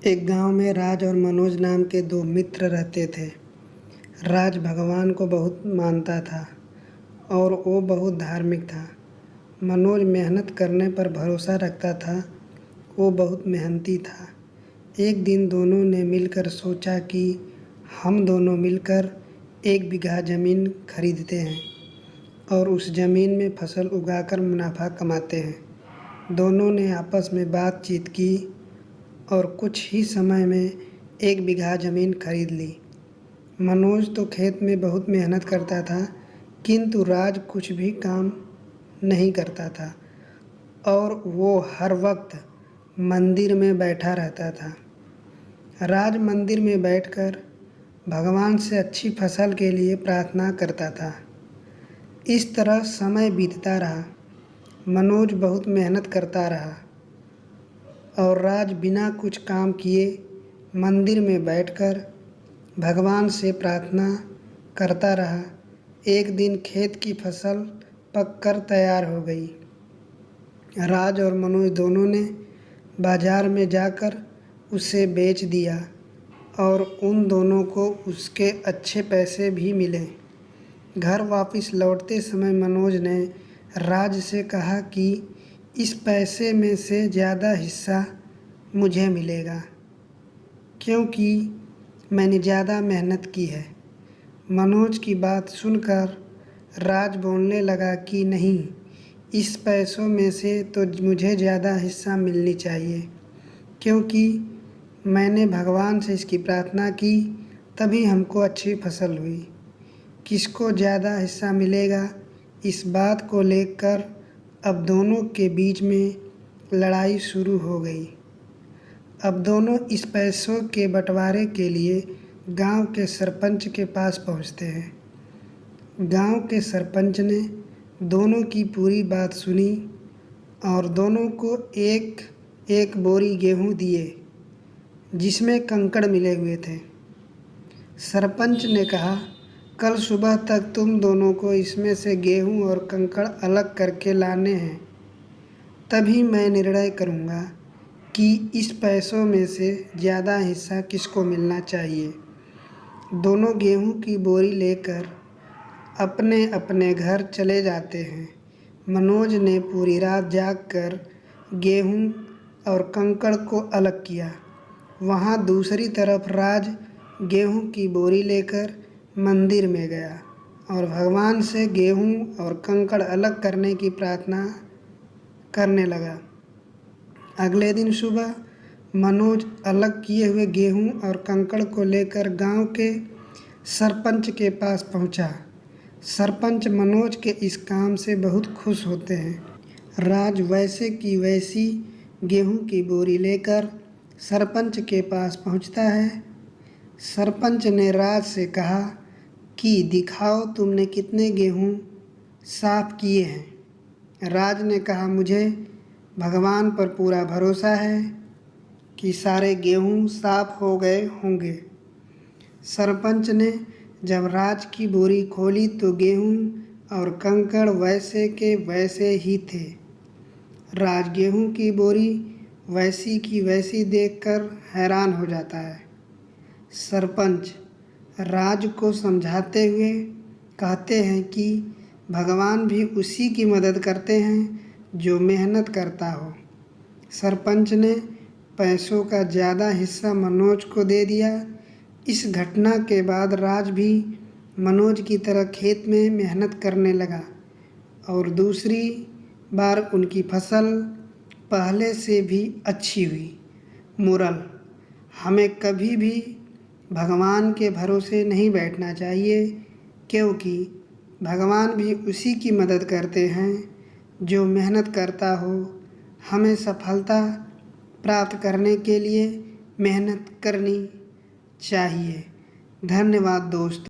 एक गांव में राज और मनोज नाम के दो मित्र रहते थे। राज भगवान को बहुत मानता था और वो बहुत धार्मिक था। मनोज मेहनत करने पर भरोसा रखता था। वो बहुत मेहनती था। एक दिन दोनों ने मिलकर सोचा कि हम दोनों मिलकर 1 बीघा ज़मीन खरीदते हैं और उस ज़मीन में फसल उगाकर मुनाफा कमाते हैं। दोनों ने आपस में बातचीत की और कुछ ही समय में 1 बीघा ज़मीन खरीद ली। मनोज तो खेत में बहुत मेहनत करता था, किंतु राज कुछ भी काम नहीं करता था और वो हर वक्त मंदिर में बैठा रहता था। राज मंदिर में बैठकर भगवान से अच्छी फसल के लिए प्रार्थना करता था। इस तरह समय बीतता रहा। मनोज बहुत मेहनत करता रहा और राज बिना कुछ काम किए मंदिर में बैठकर भगवान से प्रार्थना करता रहा। एक दिन खेत की फसल पककर तैयार हो गई। राज और मनोज दोनों ने बाजार में जाकर उसे बेच दिया और उन दोनों को उसके अच्छे पैसे भी मिले। घर वापस लौटते समय मनोज ने राज से कहा कि इस पैसे में से ज़्यादा हिस्सा मुझे मिलेगा, क्योंकि मैंने ज़्यादा मेहनत की है। मनोज की बात सुनकर राज बोलने लगा कि नहीं, इस पैसों में से तो मुझे ज़्यादा हिस्सा मिलनी चाहिए, क्योंकि मैंने भगवान से इसकी प्रार्थना की, तभी हमको अच्छी फसल हुई। किसको ज़्यादा हिस्सा मिलेगा, इस बात को लेकर अब दोनों के बीच में लड़ाई शुरू हो गई। अब दोनों इस पैसों के बंटवारे के लिए गांव के सरपंच के पास पहुंचते हैं। गांव के सरपंच ने दोनों की पूरी बात सुनी और दोनों को एक एक बोरी गेहूं दिए, जिसमें कंकड़ मिले हुए थे। सरपंच ने कहा, कल सुबह तक तुम दोनों को इसमें से गेहूं और कंकड़ अलग करके लाने हैं, तभी मैं निर्णय करूंगा कि इस पैसों में से ज़्यादा हिस्सा किसको मिलना चाहिए। दोनों गेहूं की बोरी लेकर अपने अपने घर चले जाते हैं। मनोज ने पूरी रात जागकर गेहूं और कंकड़ को अलग किया। वहाँ दूसरी तरफ राज गेहूं की बोरी लेकर मंदिर में गया और भगवान से गेहूं और कंकड़ अलग करने की प्रार्थना करने लगा। अगले दिन सुबह मनोज अलग किए हुए गेहूं और कंकड़ को लेकर गांव के सरपंच के पास पहुंचा। सरपंच मनोज के इस काम से बहुत खुश होते हैं। राज वैसे की वैसी गेहूं की बोरी लेकर सरपंच के पास पहुंचता है। सरपंच ने राज से कहा कि दिखाओ तुमने कितने गेहूं साफ किए हैं। राज ने कहा, मुझे भगवान पर पूरा भरोसा है कि सारे गेहूं साफ हो गए होंगे। सरपंच ने जब राज की बोरी खोली तो गेहूं और कंकड़ वैसे के वैसे ही थे। राज गेहूं की बोरी वैसी की वैसी देखकर हैरान हो जाता है। सरपंच राज को समझाते हुए कहते हैं कि भगवान भी उसी की मदद करते हैं जो मेहनत करता हो। सरपंच ने पैसों का ज़्यादा हिस्सा मनोज को दे दिया। इस घटना के बाद राज भी मनोज की तरह खेत में मेहनत करने लगा और दूसरी बार उनकी फसल पहले से भी अच्छी हुई। मोरल: हमें कभी भी भगवान के भरोसे नहीं बैठना चाहिए, क्योंकि भगवान भी उसी की मदद करते हैं जो मेहनत करता हो। हमें सफलता प्राप्त करने के लिए मेहनत करनी चाहिए। धन्यवाद दोस्तों।